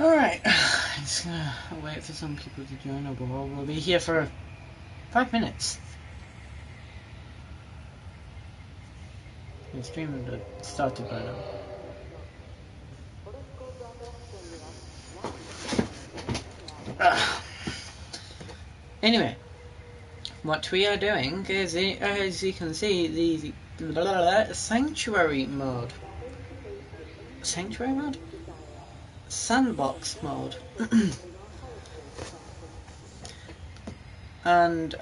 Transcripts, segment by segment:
Alright, just gonna wait for some people to join up. We'll be here for 5 minutes. The stream would have started by now. Anyway, what we are doing is, as you can see, the sanctuary mode. Sanctuary mode? Sandbox mode. And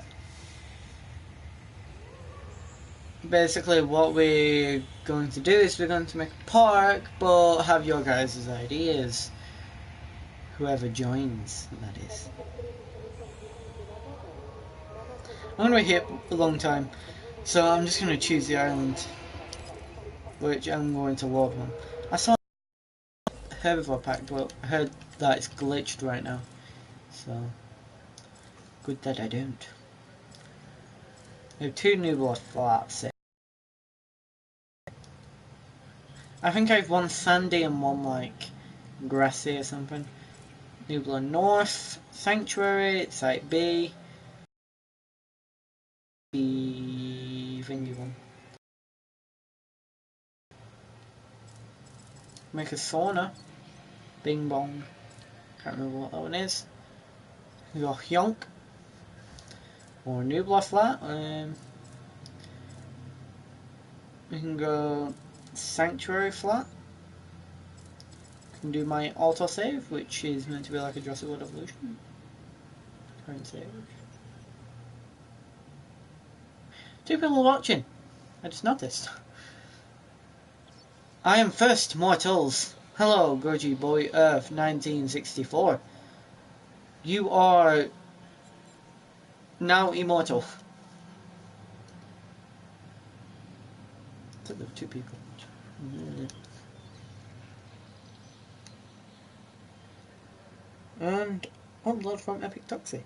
basically what we're going to do is we're going to make a park, but have your guys' ideas. Whoever joins, that is. I'm going to be here a long time, so I'm just going to choose the island, which I'm going to load one. I saw a herbivore pack, but I heard that it's glitched right now, so good that I don't. We have 2 Nublar flats. I think I have 1 sandy and 1 like grassy or something. Nublar North, Sanctuary, Site B. The thingy one. Make a sauna. Bing bong. Can't remember what that one is. We got Hyonk. Or Nublar flat. We can go Sanctuary flat. I can do my autosave, which is meant to be like a Jurassic World Evolution. Current save. 2 people watching. I just noticed. I am first, mortals. Hello, Goji Boy Earth 1964. You are now immortal. I thought there were 2 people. And upload from Epic Toxie.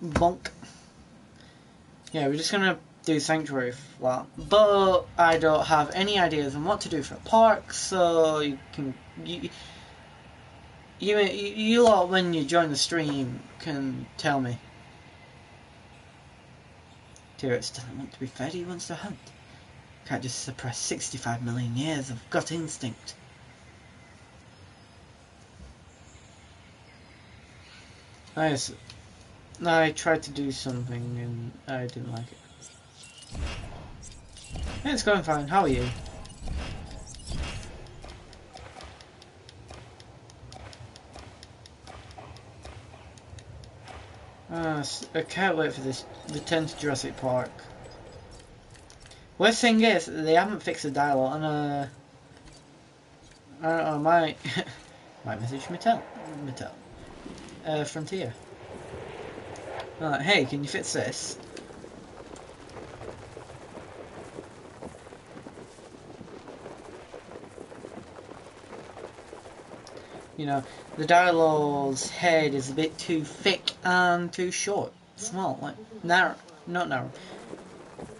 Bonk. Yeah, we're just gonna do Sanctuary flat, but I don't have any ideas on what to do for a park, so you can you lot when you join the stream can tell me. T-Rex doesn't want to be fed, he wants to hunt. Can't just suppress 65 million years of gut instinct. Nice. I tried to do something and I didn't like it. It's going fine, how are you? I can't wait for this, the 10th Jurassic Park. Worst thing is, they haven't fixed the dialogue and I don't know, might message Mattel. Frontier. Hey, can you fix this? You know, the Dialogue's head is a bit too thick and too short. Small, like, narrow. Not narrow.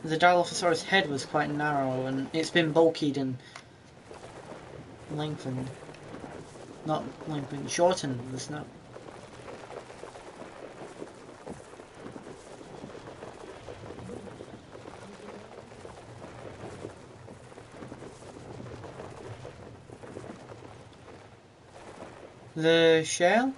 The Dilophosaurus head was quite narrow and it's been bulkied and lengthened. Not lengthened, shortened with the snow. The shell?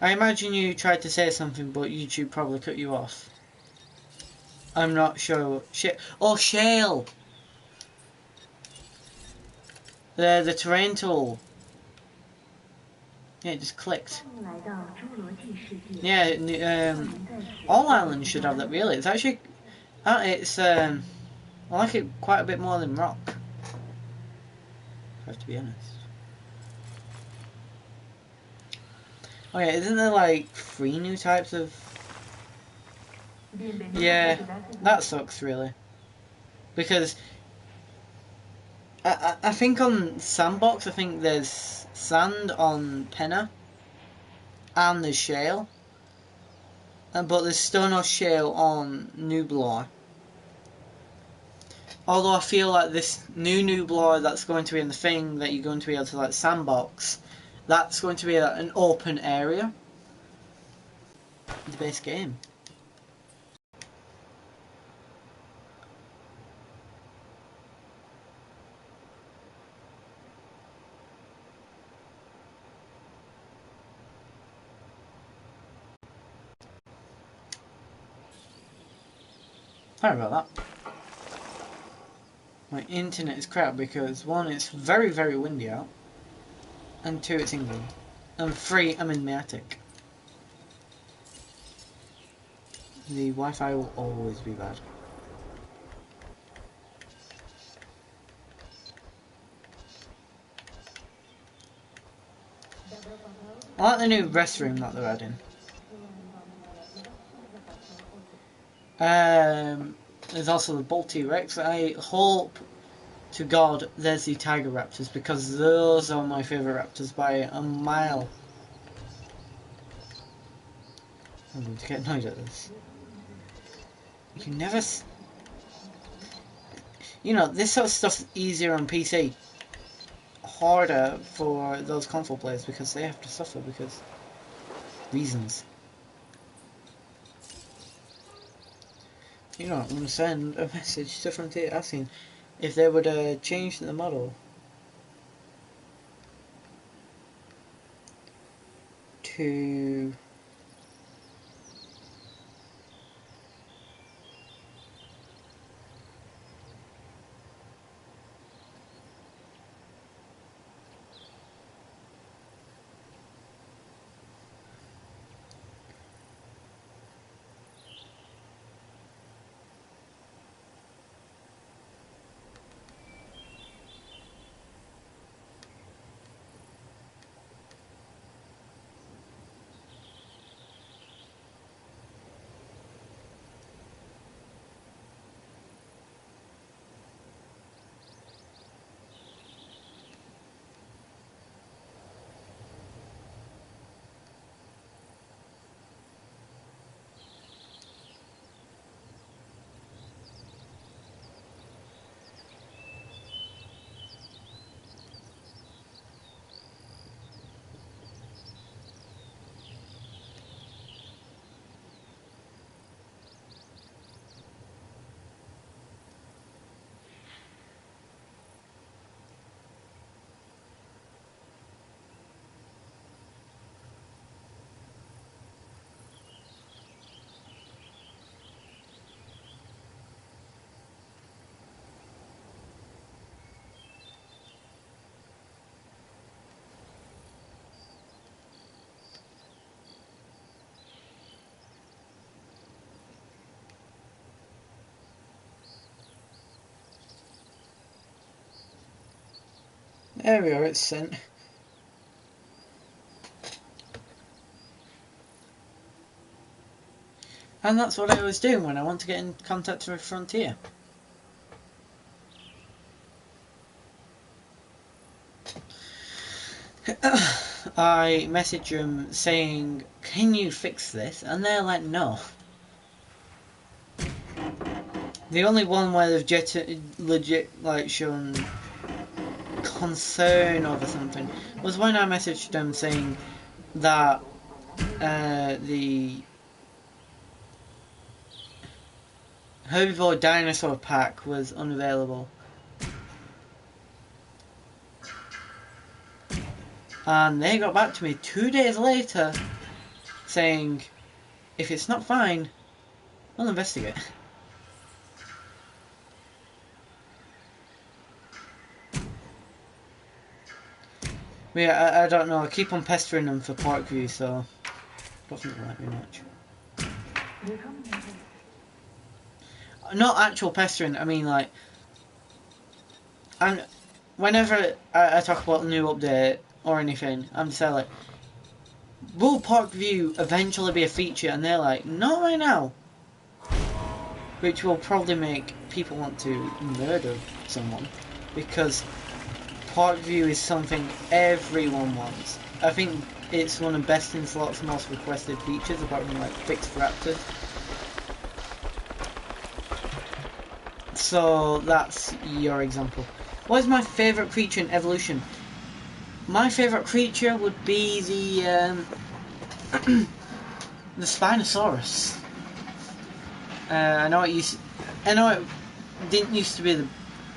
I imagine you tried to say something, but YouTube probably cut you off. I'm not sure. Oh, shale! The terrain tool. Yeah, it just clicked. Yeah, all islands should have that, really. It's actually... I like it quite a bit more than rock. I have to be honest. Oh yeah, isn't there like 3 new types of... Yeah, that sucks really. Because I think on Sandbox, I think there's sand on Penna, and there's shale. But there's still no shale on Nublar. Although I feel like this new Nublar that's going to be in the thing that you're going to be able to like Sandbox, that's going to be an open area. The base game. Sorry about that. My internet is crap because 1, it's very, very windy out, and 2, it's England, and 3, I'm in my attic. The Wi-Fi will always be bad. I like the new restroom that they're adding. There's also the Bull T-Rex. I hope to God there's the Tiger Raptors, because those are my favourite raptors by a mile. I'm going to get annoyed at this. You can never... You know, this sort of stuff's easier on PC. Harder for those console players because they have to suffer because... reasons. You know, I'm going to send a message to Frontier asking if they would change the model to... There we are, it's sent. And that's what I always do when I want to get in contact with Frontier. I message them saying, can you fix this? And they're like, no. The only one where they've legit like shown concern over something was when I messaged them saying that the Herbivore Dinosaur pack was unavailable. And they got back to me 2 days later saying, if it's not fine, we'll investigate. But yeah, I don't know, I keep on pestering them for Parkview, so doesn't like me much. Not actual pestering, I mean like, whenever I talk about a new update or anything, I'm just like, will Parkview eventually be a feature? And they're like, not right now. Which will probably make people want to murder someone. because point of view is something everyone wants. I think it's one of Best in Slot's most requested features, apart from like fixed raptors. So that's your example. What is my favourite creature in Evolution? My favourite creature would be the the Spinosaurus. I know it didn't used to be the.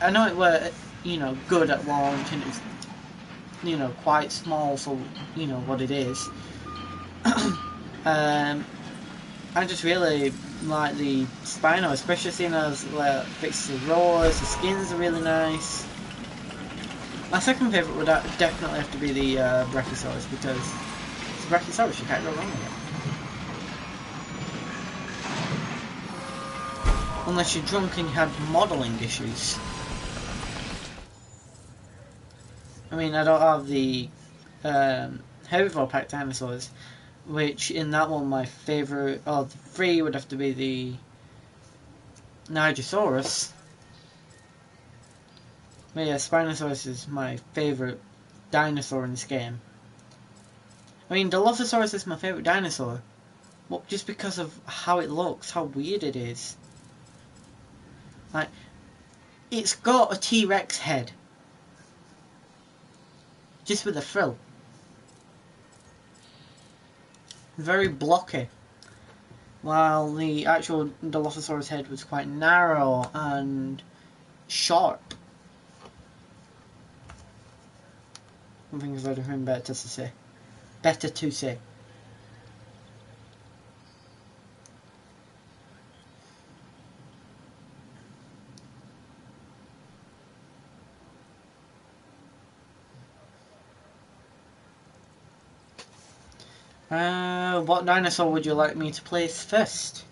I know it were, you know, good at launch, and it's, you know, quite small for, you know, what it is. I just really like the Spino, especially seeing as like fixes the roars, the skins are really nice. My second favourite would definitely have to be the Brachiosaurus, because it's a Brachiosaurus, you can't go wrong with it. Unless you're drunk and you had modelling issues. I mean, I don't have the Herbivore Pack dinosaurs, which in that one my favourite, the three would have to be the Nigersaurus. But yeah, Spinosaurus is my favourite dinosaur in this game. I mean, Dilophosaurus is my favourite dinosaur, but just because of how it looks, how weird it is. Like, it's got a T-Rex head, just with a frill. Very blocky. While the actual Dilophosaurus head was quite narrow and sharp. I think I've heard him better to say. Better to say. What dinosaur would you like me to place first?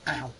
Ow.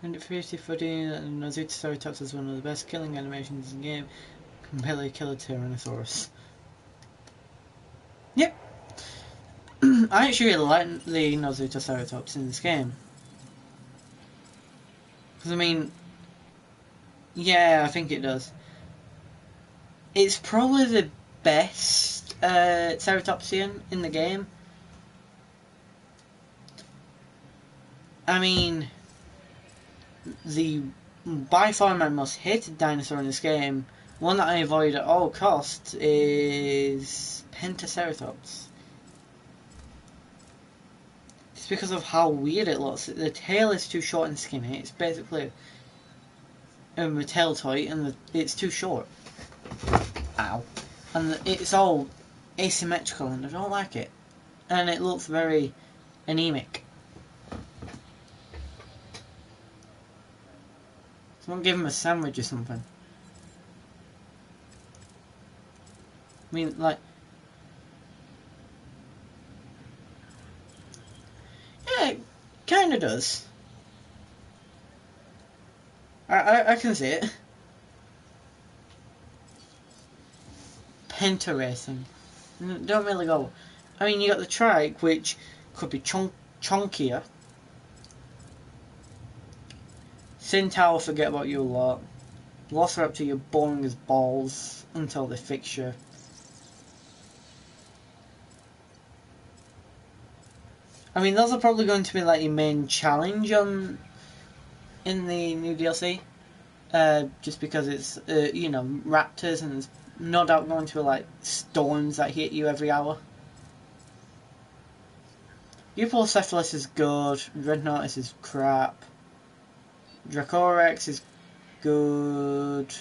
And it's pretty funny that Nozitoceratops is one of the best killing animations in the game. Can barely kill a Tyrannosaurus. Yep. I actually really like the Nozitoceratops in this game. Because, I mean, yeah, I think it does. It's probably the best Ceratopsian in the game. I mean, by far my most hated dinosaur in this game, one that I avoid at all costs, is Pentaceratops. It's because of how weird it looks. The tail is too short and skinny. It's basically a tail toy, and it's too short. Ow. And it's all asymmetrical, and I don't like it. And it looks very anemic. Someone give him a sandwich or something. I mean, like... yeah, it kinda does. I can see it. Penta racing. Don't really go... I mean, you got the trike, which could be chunkier, Thin Tower, forget about you a lot. Velociraptor, you're boring as balls until they fix you. I mean, those are probably going to be like your main challenge in the new DLC. Just because it's, you know, raptors, and there's no doubt going to be like storms that hit you every hour. Euoplocephalus is good, Dreadnoughtus is crap, Dracorex is good-ish,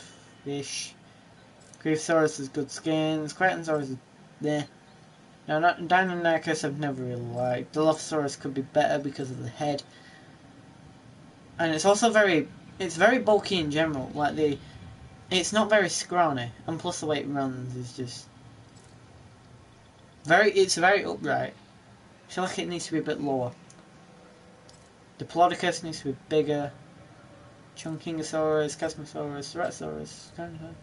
Grievosaurus is good skins, Kratensaurus is meh. Now, Deinonychus I've never really liked, Dilophosaurus could be better because of the head, and it's also very bulky in general, like it's not very scrawny, and plus the way it runs is just it's very upright. I feel like it needs to be a bit lower. Diplodocus needs to be bigger. Chunkingosaurus, Casmosaurus, Ceratosaurus, Carnotaurus.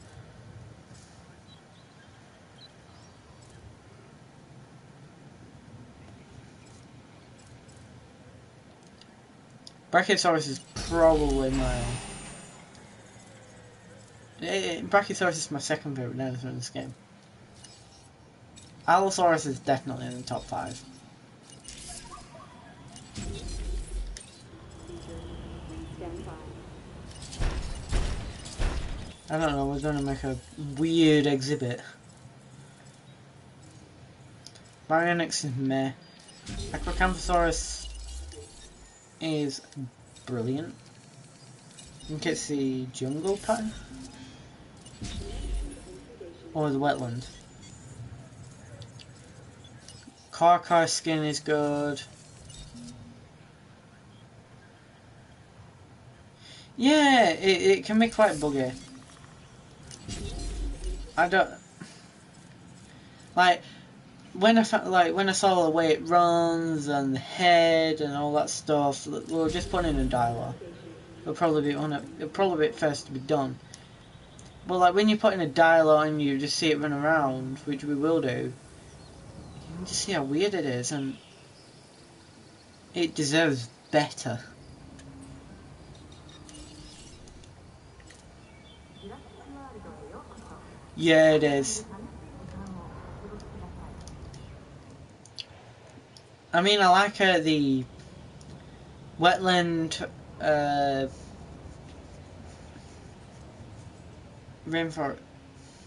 Brachiosaurus is probably Brachiosaurus is my second favourite dinosaur in this game. Allosaurus is definitely in the top 5. I don't know, we're going to make a weird exhibit. Baryonyx is meh. Acrocanthosaurus is brilliant. I think it's the jungle pattern. Or the wetland. Carcar skin is good. Yeah, it can be quite buggy. I don't like when I saw the way it runs and the head and all that stuff. We were just putting in a dialogue. It'll probably be first to be done. But like when you put in a dialogue and you just see it run around, which we will do, you can just see how weird it is, and it deserves better. Yeah, it is. I mean, I like the wetland rainforest.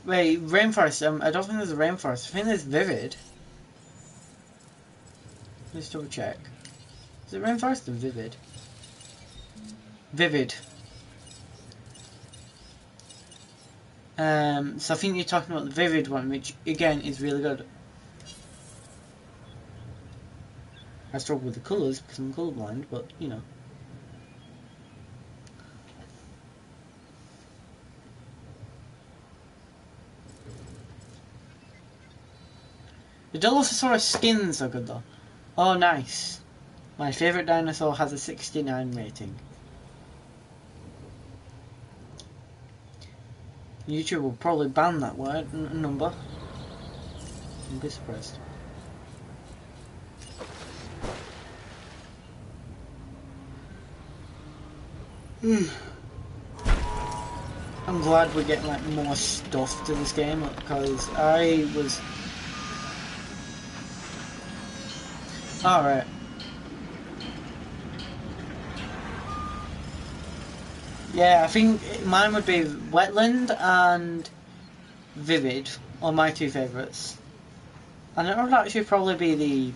Wait, rainforest. I don't think there's a rainforest. I think there's vivid. Let's double check. Is it rainforest or vivid? Vivid. So I think you're talking about the vivid one, which again is really good. I struggle with the colours because I'm colourblind, but you know. The Dilophosaurus skins are good though. Oh, nice. My favourite dinosaur has a 69 rating. YouTube will probably ban that word number. I'd be surprised. I'm glad we're getting like more stuff to this game because I was. Alright. Yeah, I think mine would be Wetland and Vivid, are my two favourites. And it would actually probably be the...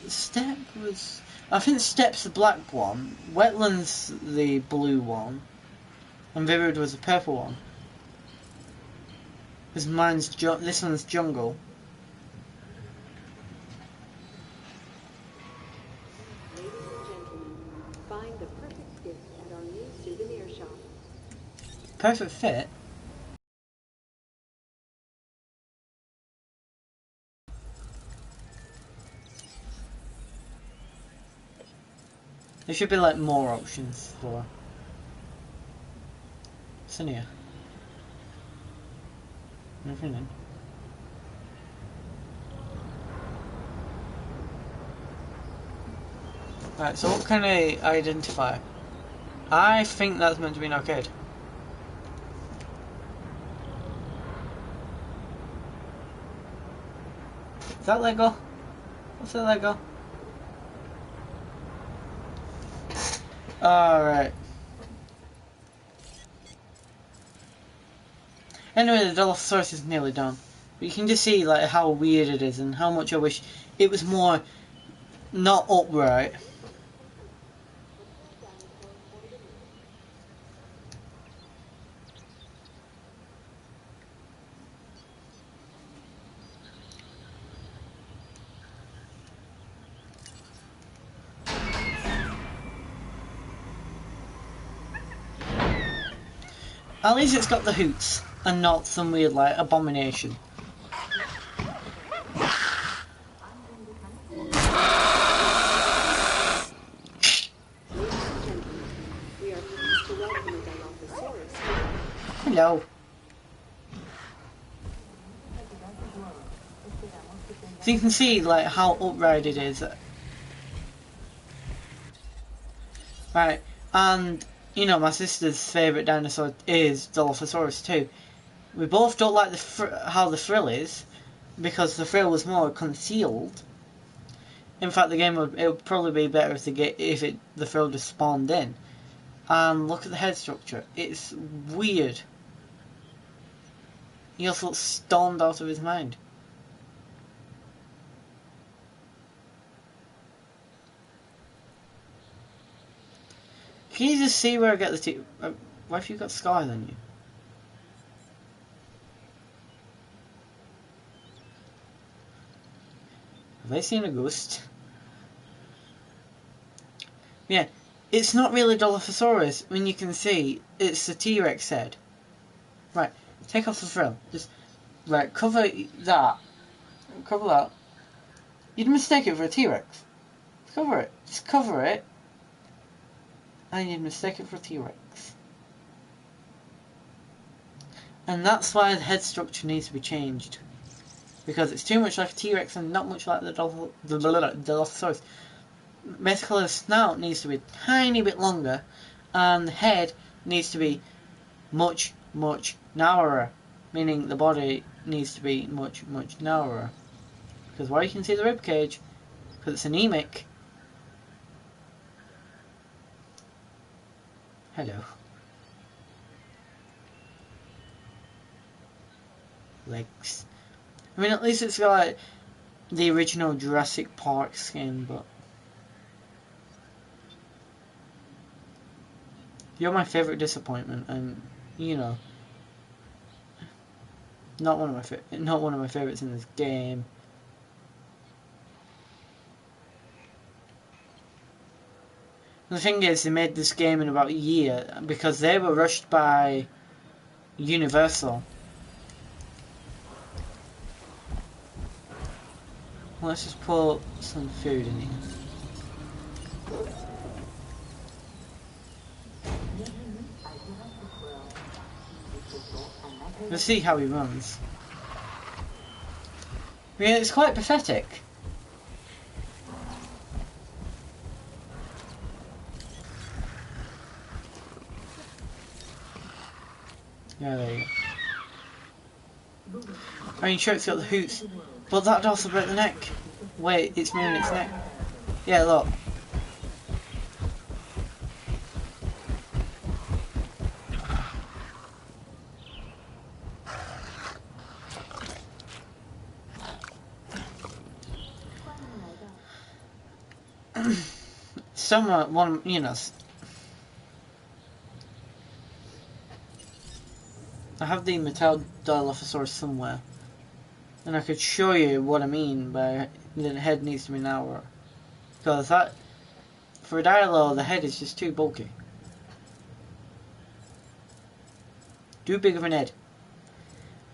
Step was... I think Step's the black one, Wetland's the blue one, and Vivid was the purple one. Because this one's jungle. Perfect fit? There should be like more options for Cinia. Nothing then. Right, so what can I identify? I think that's meant to be an arcade. Is that Lego? What's that Lego? Alright. Anyway, the Dilophosaurus is nearly done. But you can just see like how weird it is and how much I wish it was more not upright. At least it's got the hoots and not some weird like abomination. Hello. So you can see like how upright it is. Right, and you know my sister's favourite dinosaur is Dilophosaurus too. We both don't like how the frill is, because the frill was more concealed. In fact, the game it would probably be better if the frill just spawned in. And look at the head structure; it's weird. He also looks stoned out of his mind. Can you just see where I get the teeth? Why have you got scars on you? Have they seen a ghost? Yeah, it's not really Dilophosaurus when you can see it's the T-Rex head. Right, take off the frill. Just, right, cover that. Cover that. You'd mistake it for a T-Rex. Cover it. Just cover it. And you'd mistake it for a T-Rex. And that's why the head structure needs to be changed. Because it's too much like a T-Rex and not much like the Dilophosaurus. Basically the snout needs to be a tiny bit longer and the head needs to be much, much narrower. Meaning the body needs to be much, much narrower. Because why you can see the rib cage? Because it's anemic. Hello. Legs. I mean, at least it's got like the original Jurassic Park skin, but you're my favourite disappointment, and you know, not one of my favourites in this game. The thing is, they made this game in about a year because they were rushed by Universal. Let's just put some food in here. Let's see how he runs. I mean, it's quite pathetic. Yeah, there you go. I mean, sure, it's got the hoots, but that'd also break the neck. Wait, it's moving its neck. Yeah, look. Someone, you know. I have the metal Dilophosaurus somewhere, and I could show you what I mean by the head needs to be narrower. Because that, for a Dilo, the head is just too bulky. Too big of an head.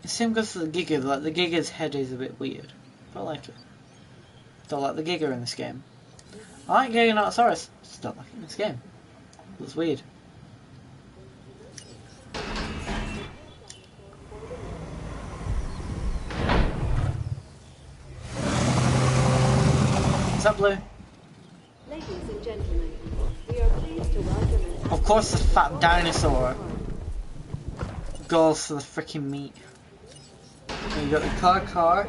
The same goes for the Giga. Like the Giga's head is a bit weird, but I like it. Don't like the Giga in this game. I like Giganotosaurus, just don't like it in this game. It's weird. Is that blue? Ladies and gentlemen. Of course the fat dinosaur goes for the freaking meat. And you got the car,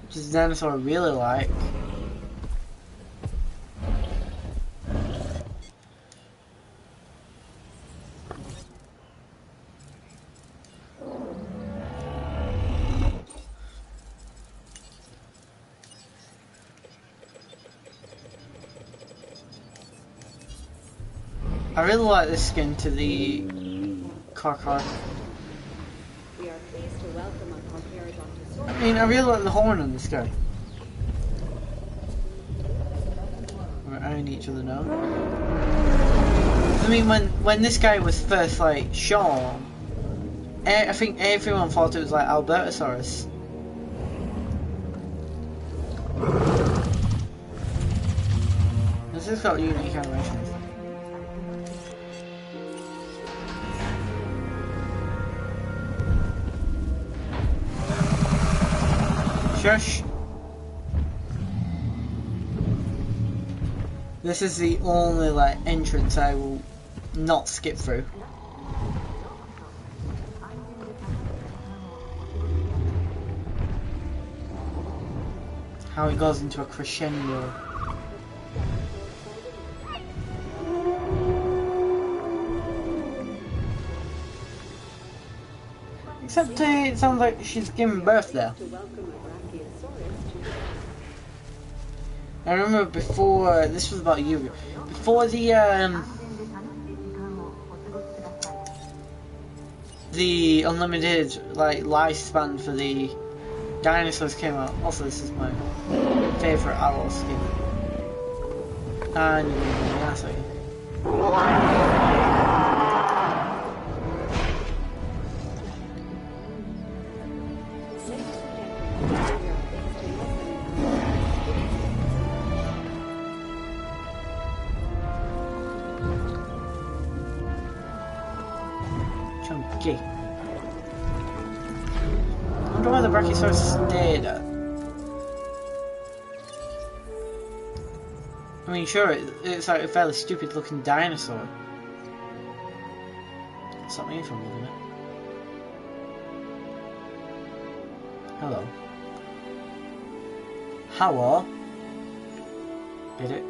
which is a dinosaur I really like. I really like this skin to the car. We are pleased to welcome our Paradox. I mean, I really like the horn on this guy. We're eyeing each other now. I mean, when this guy was first like shown, I think everyone thought it was like Albertosaurus. This has got unique animations. Shush. This is the only like entrance I will not skip through. How it goes into a crescendo. Except it sounds like she's giving birth there. I remember before, this was about a year ago, before the unlimited like lifespan for the dinosaurs came out. Also, this is my favourite alloy skin. And you're gonna be an ass, are you? Chunky. I wonder why the Brachiosaurus stayed at. I mean, sure, it's like a fairly stupid looking dinosaur. Stop me from moving it. Hello. Hello. Get it?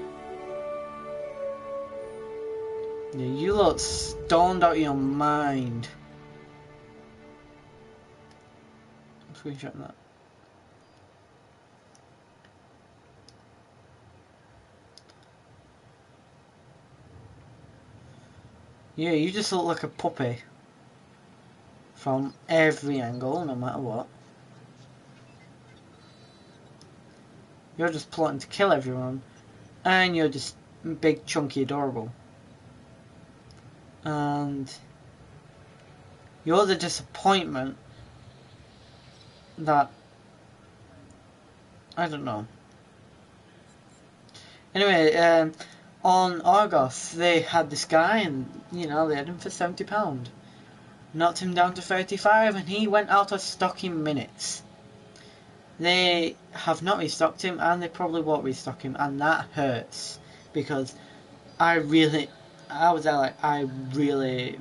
Yeah, you look stoned out of your mind. I'm screenshotting that. Yeah, you just look like a puppy. From every angle, no matter what. You're just plotting to kill everyone. And you're just big, chunky, adorable. And you're the disappointment that I don't know. Anyway, on Argos they had this guy, and you know they had him for £70. Knocked him down to 35, and he went out of stock in minutes. They have not restocked him, and they probably won't restock him, and that hurts because I was there like, I really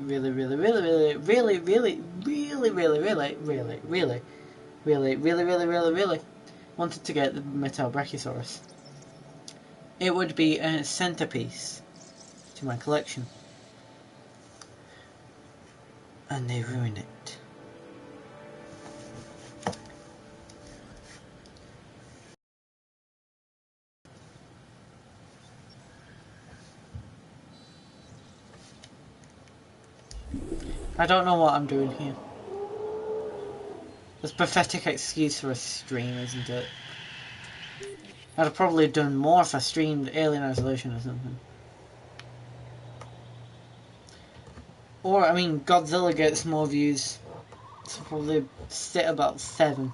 wanted to get the Metal Brachiosaurus. It would be a centerpiece to my collection. And they ruined it. I don't know what I'm doing here. It's a pathetic excuse for a stream, isn't it? I'd have probably done more if I streamed Alien Isolation or something. Or, I mean, Godzilla gets more views. So probably sit about 7.